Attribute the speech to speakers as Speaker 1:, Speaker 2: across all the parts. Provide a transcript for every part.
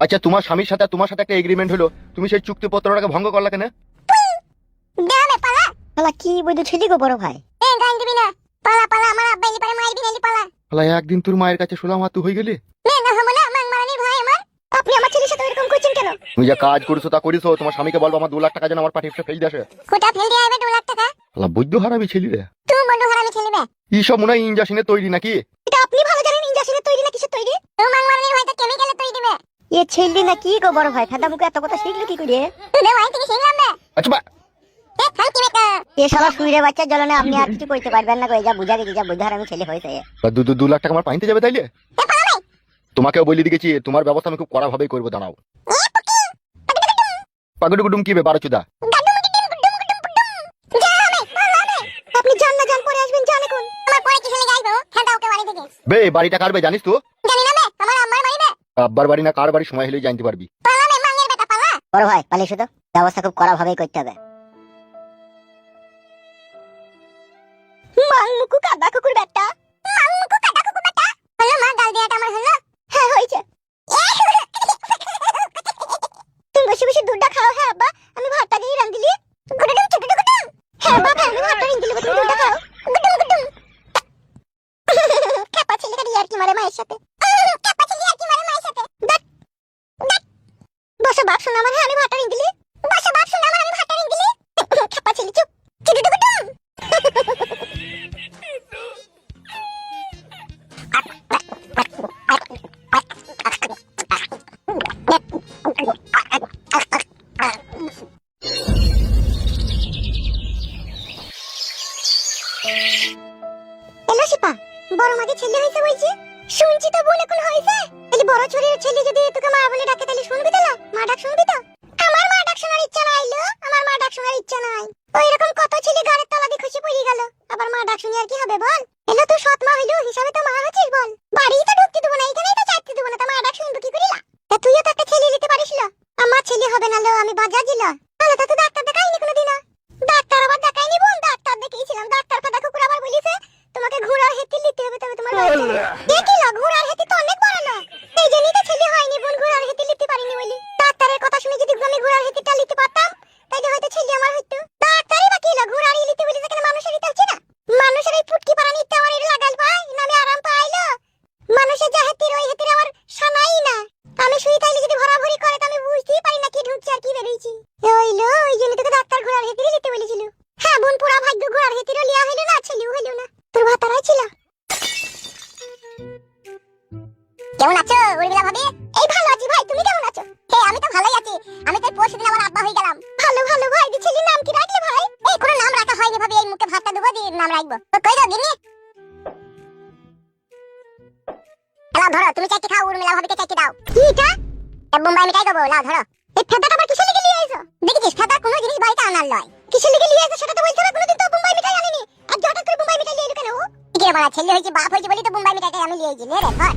Speaker 1: আচ্ছা, তোমার স্বামীর সাথে তোমার সাথে একটা এগ্রিমেন্ট হলো, তুমি সেই চুক্তিপত্রটাকে ভঙ্গ করলা কেন?
Speaker 2: কি বৈধ ছেলে গো বড় ভাই?
Speaker 1: একদিন তোর মায়ের কাছে শুনলাম তুই হয়ে গেলি।
Speaker 2: আপনি আমার ছেলের সাথে এরকম করছেন কেন?
Speaker 1: তুমি যা কাজ করেছো তা করেছো, তোমার স্বামীকে বলবো আমার 2 লাখ টাকা যেন আমার পাঠিয়ে ফেল দিয়ে আসে।
Speaker 2: কোটা ফেল দিয়ে আইবে 2 লাখ টাকা?
Speaker 1: বৈদ্য হারামি ছেলে রে।
Speaker 2: তুমি বন্ধ হারামি ছেলে বে।
Speaker 1: এইসব মনে হয় ইঞ্জেকশনে তৈরি নাকি?
Speaker 2: এটা আপনি ভালো জানেন ইঞ্জেকশনে তৈরি না কিসে তৈরি? তুমি মাংমারানির ভাই তো কেমিক্যালে তৈরি দিবে। এ ছেলে না কি গো বড় ভাই? ফাদা মুখে এত কথা শিখলো কি করে? তুমি ভাই থেকে শিখলাম না।
Speaker 1: আচ্ছা বা
Speaker 2: এ ফালকি বেটা। এ শালা সুইরে বাচ্চা জ্বলনে আপনি আর কিছু কইতে পারবেন না গো। যা বুঝা গেছি, যা বৈধ হারামি ছেলে হইছে।
Speaker 1: 2 লাখ টাকা আমার পাইতে যাবে তাইলে? তোমাকেও বলে দিয়েছি, তোমার ব্যবস্থা আমি খুব কড়া ভাবেই করবো, দাঁড়াও। পাগড়ুগুডুম কি ব্যাপার চুদা?
Speaker 2: আপনি জান না জান পরে আসবেন, জান এখন। আমার পরে কি ছেলে গাইবো? খেদাও কে বাড়ি থেকে।
Speaker 1: বে বাড়িটা কার বে জানিস তো?
Speaker 2: জানি না বে, আমার আম্মার বাড়ি বে।
Speaker 1: আব্বার বাড়ি না কার বাড়ি সময় হলেই জানতে পারবি।
Speaker 2: পালা বে মাঙ্গের বেটা পালা। বড় ভাই পালিয়ে শুধু ব্যবস্থা খুব কড়া ভাবেই করতে হবে। মাংমুকু কাদা কুকুর বেটা। মাংমুকু কাদা কুকুর বেটা। হলো মা গাল দিয়াটা আমার হলো? হ্যাঁ হইছে। তুমি বসে বসে দুধটা খাও। হ্যাঁ আব্বা, আমি ভাতটা দিয়ে রাঁধিলি। গুডুম গুডুম গুডুম। হ্যাঁ বাবা, আমি ভাতটা রাঁধিলি, তুমি দুধটা খাও। গুডুম গুডুম। খেপা ছেলেটা ইয়ার কি মারে মায়ের সাথে। খেপা ছেলে ইয়ার কি মারে মায়ের সাথে। দেখ দেখ। বসে বাপ শোনা আমার। হ্যাঁ আমি ভাতটা রাঁধিলি। বসে বাপ শোনা আমার, আমি ভাতটা রাঁধিলি। খেপা ছেলে চুপ। গুডুম গুডুম। এলো শিপা, বড় মাকে ছেলে হইছে বলছি। শুনছি তো বোন এখন হইছে। এই বড় ছোরির ছেলে যদি তোকে মা বলে ডাকে তাহলে শুনবি তো? মা ডাক শুনবি তো? আমার মা ডাক শোনার ইচ্ছা নাই লো, আমার মা ডাক শোনার ইচ্ছা নাই। ওই রকম কত ছেলে গাড়ির তলা দিয়ে খসে পড়ে গেল, আবার মা ডাক শুনি আর কি হবে বল? এলো তো সৎ মা হইলো, হিসাবে তো মা হচ্ছিস বল। বাড়ি তো ঢুকতে দেবো না, এখানেই তো চাইতে দেবো না, তা মা ডাক শুনবো কি করিলা? তা তুইও তো একটা ছেলে নিতে পারিস লো। আমার ছেলে হবে না লো, আমি বাজার দিল। তাহলে তো ডাক্তার দেখাইনি কোনোদিনও। ডাক্তার আবার দেখাইনি বোন, ডাক্তার দেখিয়েছিলাম। ডাক্তার ফাদা কুকুর আবার বলিছে তোমাকে ঘোড়ার হেতি নিতে হবে, তবে তোমার দেখিলা ঘোড়ার হেতি তো অনেক বড় না। এই জন্যই তো ছেলে হয়নি বোন, ঘোড়ার হেতি নিতে পারিনি বলি। ডাক্তারের কথা শুনে যদি আমি ঘোড়ার হেতিটা নিতে পারতাম তাহলে হয়তো ছেলে আমার হইতো। ডাক্তারই বা কিলা ঘোড়ার নিতে বলি, যেখানে মানুষের নিতে হচ্ছে না। মানুষের এই ফুটকি পাড়া নিতে আমার এটা লাগাল পাই না, আমি আরাম পাইলো। মানুষের যা হেতির ওই হেতির আমার শানাই না। আমি শুই তাইলে যদি ভরাভরি করে তো আমি বুঝতেই পারি না কি ঢুকছে আর কি বেরোইছি। হইলো ওই জন্য তোকে ডাক্তার ঘোড়ার হেতির নিতে বলেছিল। হ্যাঁ বোন, পুরা ভাগ্য ঘোড়ার হেতিরও লিয়া হইলো না, ছেলেও হইলো না। তোর ভাতারাই ছিল। কেমন আছো উর্মিলা ভাবি? এই ভালো আছি ভাই, তুমি কেমন আছো? হে আমি তো ভালোই আছি। আমি তো পরশুদিন আমার আব্বা হয়ে গেলাম। ভালো ভালো ভাই, দি ছেলের নাম কি রাখলে ভাই? এই কোনো নাম রাখা হয়নি ভাবি, এই মুখে ভাতটা দেবো দিয়ে নাম রাখবো। তো কই দাও দিনি। লাও ধরো, তুমি চাইতে খাও, উর্মিলা ভাবিকে চাইতে দাও। কি এটা? বোম্বাই মিঠাই দেবো, লাও ধরো। এই ফেদাটা আবার কিসের লিগে নিয়ে আইছো? দেখিস ফেদা কোনো জিনিস বাড়িতে আনার লয়। কিসের লিগে নিয়ে আইছো সেটা তো বলছো না, কোনোদিন তো বোম্বাই মিঠাই আনিনি। আর হঠাৎ করে বোম্বাই মিঠাই নিয়ে এলো কেন? কি বলা, ছেলে হইছে বাপ হইছে বলি তো বোম্বাই মিঠাইটা আমি নিয়ে আইছি। লে রে ধর।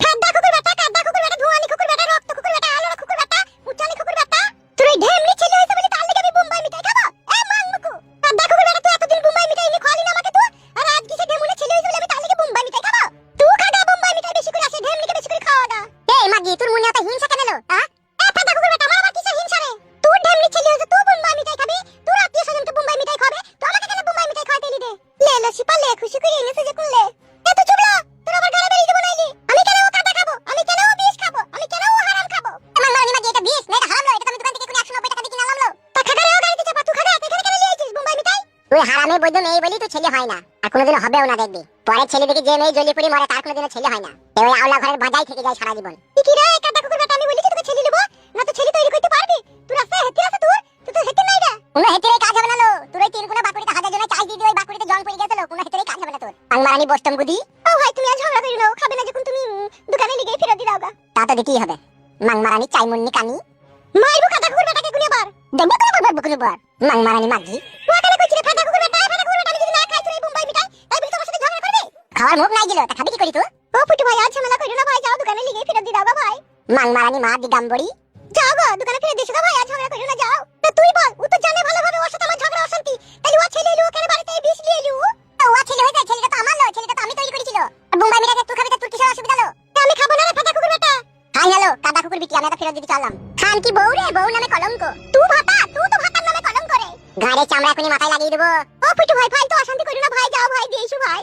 Speaker 2: খাদ্দা কুকুর বেটা, কাদ্দা কুকুর বেটা, ধোয়ানি কুকুর বেটা, রক্ত কুকুর বেটা, আলোরা কুকুর বেটা, উচ্চানি কুকুর বেটা। তুই এই ঢেমনি ছেলে হইছে বলি তার লাগি আমি বোম্বাই মিঠাই খাবো? এ মাংমুকু কাদ্দা কুকুর বেটা, তুই এতদিন বোম্বাই মিঠাই এনে খাওয়ালি না আমাকে তুই, আর আজ কিসে ঢেমুনে ছেলে হইছে বলি আমি তার লাগি বোম্বাই মিঠাই খাবো? তুই খাগা বোম্বাই মিঠাই বেশি করে আসে, ঢেমনিকে বেশি করে খাওয়া দা। এই মাগি তোর মনে এত হিংসা কেন এলো? হ্যাঁ এ কাদ্দা কুকুর বেটা, আমার আবার কিসের হিংসা রে? তুই ঢেমনি ছেলে হইছে, তুই বোম্বাই মিঠাই খাবি, তোর আত্মীয় স্বজনকে বোম্বাই মিঠাই খাবে, তো আমাকে কেন বোম্বাই মিঠাই খাওয়াতে এলি রে? লে লে শিপা লে, খুশি করে এনেছে যে কোন লে। এ তুই চুপ লা, তোর আবার গালে বেরিয়ে দেব নাইলি। আমি কেন ও কাটা খাবো? আমি কেন ও বিষ খাবো? আমি কেন ও হারাম খাবো? আমার মানি মাগি এটা বিষ না, এটা হারাম লয়। এটা আমি দোকান থেকে কোন 190 টাকা দিয়ে কিনে আনলাম লো। তা খাগা রে ও গাড়িতে চাপা, তুই খাগা এখানে কেন নিয়ে আইছিস বোম্বাই মিঠাই? তুই হারামে বৈদ্য মেয়ে বলি তো ছেলে হয় না, আর কোনোদিন হবেও না দেখবি। পরের ছেলে দেখে যে মেয়ে জ্বলিয়ে পড়ি মরে তার কোনোদিনও ছেলে হয় না। ওই আওলা ঘরের বাজাই থেকে যায় সারা জীবন। কি রে কাটা কুকুর বেটা, আমি বলিছি তোকে ছেলে নেব না, তো ছেলে তৈরি করতে পারবি? তোর আছে হেতি আছে, তুই তো হেতি নাই রে। কোনো হেতিরে কাজ হবে না লো, তোর ওই তিন কোণা বাকুড়িতে হাজার জনের চাই দিয়ে ওই বাকুড়িতে জং পড়ে গেছিল, কোনো হেতিরে কাজ হবে না তোর। আংমারানি বস্তম গুদি। ও ভাই তুমি আজ ঝগড়া করিও না, খাবে না যখন তুমি দোকানে লিগে ফেরত দি দাওগা। তা তো দিতেই হবে। মাংমারানি চাইমুন্নি কানি মাইরু কাটা কুকুর বেটাকে কোনে বার দেখবে কোনে বার বকুনে বার। মাংমারানি মাগি ওখানে কইছিস ফাটা কুকুর বেটা, ফাটা কুকুর বেটা, আমি যদি না খাই তুই বোম্বাই মিঠাই তাই বলি তোমার সাথে ঝগড়া করবে? খাওয়ার মুখ নাই দিল, তা খাবি কি করি তুই? ও পুটু ভাই আজ ঝামেলা করিও না ভাই, যাও দোকানে লিগে ফেরত দি দাওগা ভাই। মাংমারানি মা দিগাম্বরি, যাও গো দোকানে ফেরত দিছো ভাই, আজ ঝগড়া করিও না, যাও। বউ নামে কলঙ্ক। তুই তো ভাতার নামে কলঙ্ক রে। ঘাড়ে চামড়া এখনি মাথায় লাগিয়ে দেবো। ও ফুটু ভাই, ফালতু অশান্তি করো না ভাই, যাও ভাই, দিয়েছো ভাই।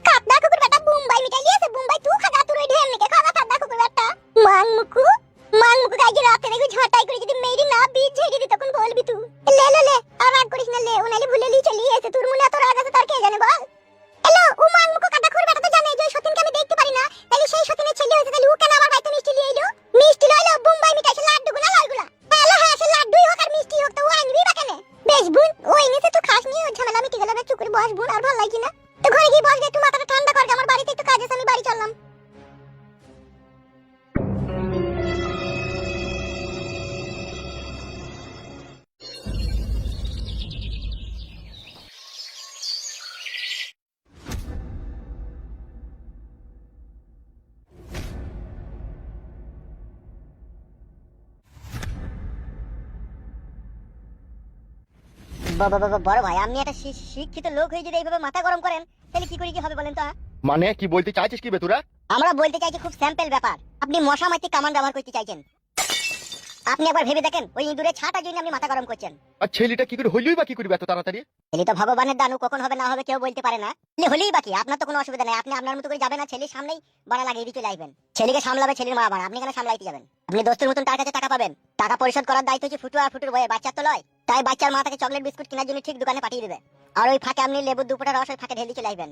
Speaker 2: কাদা কুকুর বেটা মুম্বাই মিটাই লিয়েছে, মুম্বাই তুই খাদা, তুই ঢের নিকে খাদা কাদা কুকুর বেটা। মাংমুকু কাজে রাতে দেখো ঝাঁটাই করে যদি মেরি না বীজ ঝেড়ে দি তখন বলবি তুই। লে আর রাগ করিস না, লে ওনালি ভুলে লি চলি এসে, তোর মনে এত রাগ আছে তার কে জানে বল। হ্যালো ও মাংমুকু কাদা কুকুর বেটা তো জানে যে সতীনকে আমি দেখতে পারি না, তাহলে সেই সতীনের ছেলে হইছে, তাহলে ও কেন আমার বাড়িতে মিষ্টি লিয়ে এলো? মিষ্টি লইলো মুম্বাই মিটাই সে লাড্ডু গুলা লালগুলা। হ্যাঁ সে লাড্ডুই হোক আর মিষ্টি হোক, তো ও আনবি বা কেন? বেশ বোন, ও এনেছে তো খাস নি, ও ঝামেলা মিটে গেল না, চুপ করে বস বোন, আর ভালো লাগছে না। তো ঘরে গিয়ে বসবে, একটু মাথাটা ঠান্ডা কর, আমার বাড়িতে একটু কাজ আছে, আমি বাড়ি চললাম। বড় ভাই, আপনি একটা শিক্ষিত লোক হয়ে যদি এইভাবে মাথা গরম করেন, তাহলে কি করে কি হবে বলেন তো?
Speaker 1: মানে কি বলতে চাইছিস কি বে তোরা?
Speaker 2: আমরা বলতে চাইছি খুব স্যাম্পল ব্যাপার, আপনি মশা মারতে কামান ব্যবহার করতে চাইছেন। আপনি একবার ভেবে দেখেন, ওই ইঁদুরের ছাটার জন্য আপনি মাথা গরম করছেন।
Speaker 1: আর ছেলেটা কি করে হইলই বা কি করবে এত তাড়াতাড়ি?
Speaker 2: ছেলে তো ভগবানের দানু, কখন হবে না হবে কেউ বলতে পারে না। হলেই বাকি, আপনার তো কোনো অসুবিধা নেই, আপনি আপনার মতো করে যাবেন, না ছেলের সামনেই বাড়া লাগিয়ে দিয়ে চলে আসবেন। ছেলেকে সামলাবে ছেলের মা বাবা, আপনি কেন সামলাইতে যাবেন? আপনি দোস্তের মতন তার কাছে টাকা পাবেন, টাকা পরিশোধ করার দায়িত্ব হচ্ছে ফুটু আর ফুটুর বয়ে, বাচ্চার তো লয়। তাই বাচ্চার মা তাকে চকলেট বিস্কুট কেনার জন্য ঠিক দোকানে পাঠিয়ে দেবে, আর ওই ফাঁকে আপনি লেবুর দুপুরের রস ওই ফাঁকে ঢেলে চলে আসবেন।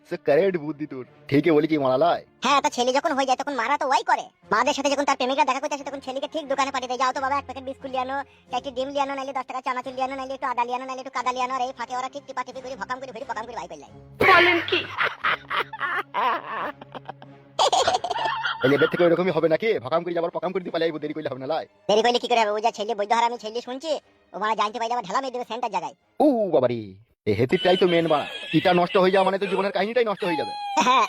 Speaker 1: সে কারেক্ট বুদ্ধি তোর, ঠিকই বলেছি মারালয়।
Speaker 2: হ্যাঁ, তা ছেলে যখন হয়ে যায় তখন মারা তো ওই করে, মাদের সাথে যখন তার প্রেমিকরা দেখা করতে আসে তখন ছেলেকে ঠিক দোকানে পাঠিয়ে দেয়, যাও তো বাবা এক প্যাকেট বিস্কুট লিয়ে আনো, চারটি ডিম লিয়ে আনো, নাইলে 10 টাকা চানাচুর লিয়ে আনো, নাইলে একটু আদা লিয়ে আনো, নাইলে একটু কাদা লিয়ে আনো, আর এই ফাঁকে ওরা ঠিক টিপা টিপি করে ভকাম করে ভরি ভকাম করে বাই পেলাই।
Speaker 3: বলেন কি?
Speaker 1: এলেবের থেকে ওইরকমই হবে নাকি? ভকাম করে যাবার পকাম করে দিয়ে পালাই, দেরি করলে হবে না লাই।
Speaker 2: দেরি করলে কি করে হবে? ও যা ছেলে বৈধ হার আমি ছেলে শুনছি, ও মানে জানতে পাইলে আবার ঢালা মেয়ে দেবে সেন্টার জায়গায়।
Speaker 1: ও বাবারি, এই হেতিরটাই তো মেন বাড়া। ইটা নষ্ট হয়ে যাওয়া মানে তো জীবনের কাহিনীটাই নষ্ট হয়ে যাবে।
Speaker 2: হ্যাঁ,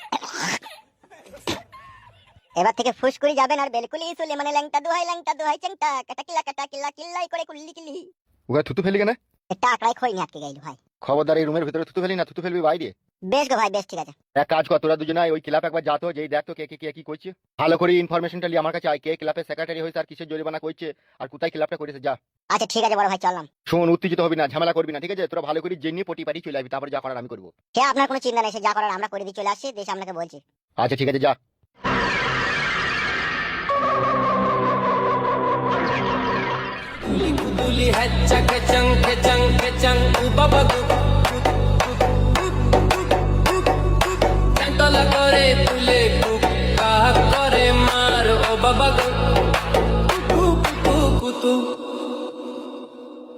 Speaker 2: এবার থেকে ফুস করে যাবেন আর বেলকুলি চলে, মানে ল্যাংটা দুহাই চেংটা কাটা কিলা কিল্লাই করে কুল্লি কিলি।
Speaker 1: ওরা থুতু ফেলি কেন?
Speaker 2: একটা আঁকড়াই খই আটকে গেল ভাই।
Speaker 1: খবরদার এই রুমের ভিতরে থুতু ফেলি না, থুতু ফেলবি বাইরে।
Speaker 2: বেশ গো ভাই, বেশ, ঠিক আছে।
Speaker 1: এক কাজ কর, তোরা দুজনে ওই ক্লাব একবার যা তো, যেই দেখ তো কে কি করছে, ভালো করে ইনফরমেশনটা নিয়ে আমার কাছে আয়, কে ক্লাবের সেক্রেটারি হয়েছে আর কিসের জরিমানা করছে আর কোথায় ক্লাবটা করেছে, যা।
Speaker 2: আচ্ছা ঠিক আছে বড় ভাই, চললাম।
Speaker 1: শোন, উত্তেজিত হবি না, ঝামেলা করবি না, ঠিক আছে? তোরা ভালো করে জেনে পটি পাটি চলে আসবি, তারপর যা করার আমি করবো।
Speaker 2: সে আপনার কোনো চিন্তা নেই, সে যা করার আমরা করে দিয়ে চলে আসছি, দেশে আপনাকে বলছি।
Speaker 1: আচ্ছা ঠিক আছে, যা।
Speaker 3: Duli hacca kecang ubaba Tantala kore tule kaha kore mar o baba kutu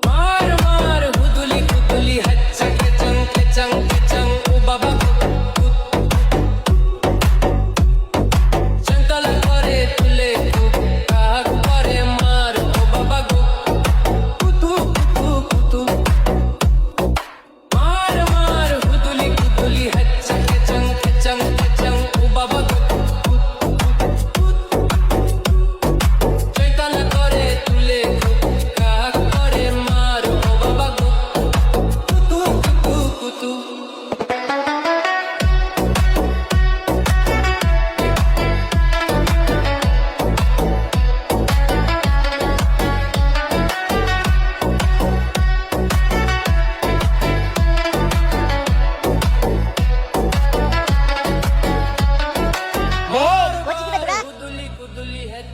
Speaker 3: mar huduli hacca kecang ubaba Tantala kore tule kaha kore mar o baba kutu mar huduli hacca kecang ubaba Chaitala kore tule kaha kore mar o baba kutu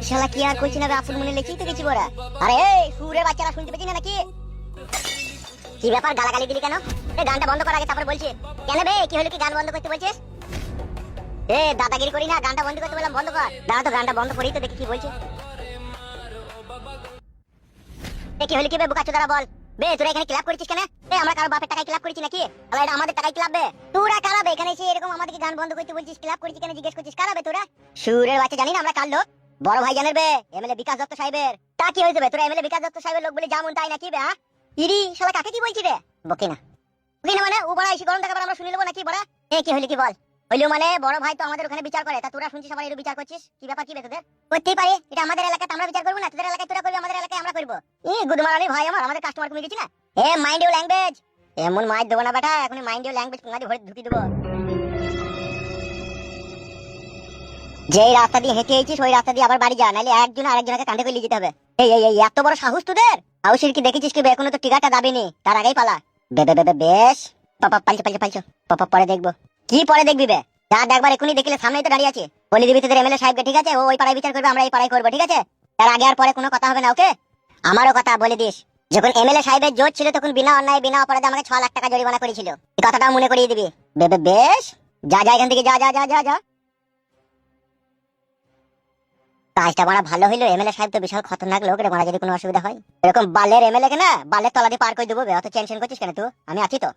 Speaker 2: শালা কি আর কইছি না রে, আপুর মনে লেখি তো গেছি বড়া। আরে এই সুরের বাচ্চারা শুনতে পেছি না নাকি? কি ব্যাপার, গালাগালি দিলি কেন? এই গানটা বন্ধ কর আগে, তারপর বলছি। কেন বে, কি হলো, কি গান বন্ধ করতে বলছিস? এ দাদাগিরি করি না, গানটা বন্ধ করতে বললাম, বন্ধ কর। দাঁড়া তো, গানটা বন্ধ করি তো দেখি কি বলছে। এ কি হলো কি বে, বোকাচোদারা বল। বে তোরা এখানে ক্লাব করেছিস কেন? এ আমরা কারো বাপের টাকায় ক্লাব করেছি নাকি? আরে এটা আমাদের টাকায় ক্লাব বে। তোরা কারাবে এখানে এসে এরকম আমাদেরকে গান বন্ধ করতে বলছিস, ক্লাব করেছিস কেন জিজ্ঞেস করছিস, কারাবে তোরা? সুরের বাচ্চা জানি না আমরা কার লোক? বড় ভাই জানের বে, এমএলএ বিকাশ দত্ত সাহেবের। তা কি হয়েছে বে, তোরা এমএলএ বিকাশ দত্ত সাহেবের লোক বলে যেমন তাই নাকি বে? হ্যাঁ ইরি শালা কাকে কি বলছিস রে? বকিনা মানে ও বড় এসে গরম টাকা আমরা শুনে নেবো নাকি বড়? এ কি হলো কি বল? হইলো মানে বড় ভাই তো আমাদের ওখানে বিচার করে, তা তোরা শুনছিস সবাই এর বিচার করছিস, কি ব্যাপার কি বে তোদের? করতেই পারে, এটা আমাদের এলাকাতে আমরা বিচার করব না, তোদের এলাকায় তোরা করবি, আমাদের এলাকায় আমরা করব। ই গুদমারানি ভাই আমার, আমাদের কাস্টমার কমে গেছি না। এ মাইন্ড ইউর ল্যাঙ্গুয়েজ, এমন মাইর দেবো না বেটা, এখন মাইন্ড ইউর ল্যাঙ্গুয়েজ পুঙ্গাদি ভরে ঢুকি দেবো। যেই রাস্তা দিয়ে হেঁটে এসেছিস ওই রাস্তা দিয়ে আবার বাড়ি যা, নাহলে একজন আরেকজনকে কাঁধে করে নিয়ে যেতে হবে। এই এই এই এত বড় সাহস তোদের? হাউসের কি দেখেছিস কি এখনো তো টিকাটা দাবিনি, তার আগেই পালা। বেশ পাপা পালছো পাপা পরে দেখবো। কি পরে দেখবি বে? যা দেখবার এখনই দেখলে সামনেই তো দাঁড়িয়ে আছে। বলে দিবি তোদের এমএলএ সাহেবকে, ঠিক আছে? ও ওই পাড়ায় বিচার করবে, আমরা এই পাড়ায় করবো, ঠিক আছে? তার আগে আর পরে কোনো কথা হবে না, ওকে? আমারও কথা বলে দিস, যখন এমএলএ সাহেবের জোর ছিল তখন বিনা অন্যায় বিনা অপরাধে আমাকে 6 লাখ টাকা জরিমানা করেছিল। এই কথাটাও মনে করিয়ে দিবি। বেশ যা যা এখান থেকে, যা যা যা যা যা। কাজটা মারা ভালো হইলো, এমএলএ সাহেব তো বিশাল খতরনাক লোক রে, মারা যদি কোনো অসুবিধা হয় এরকম বালের এমএলএ কে না বালের তলা দিয়ে পার করে দেবো। অত টেনশন করছিস কেন তুই? আমি আছি তো।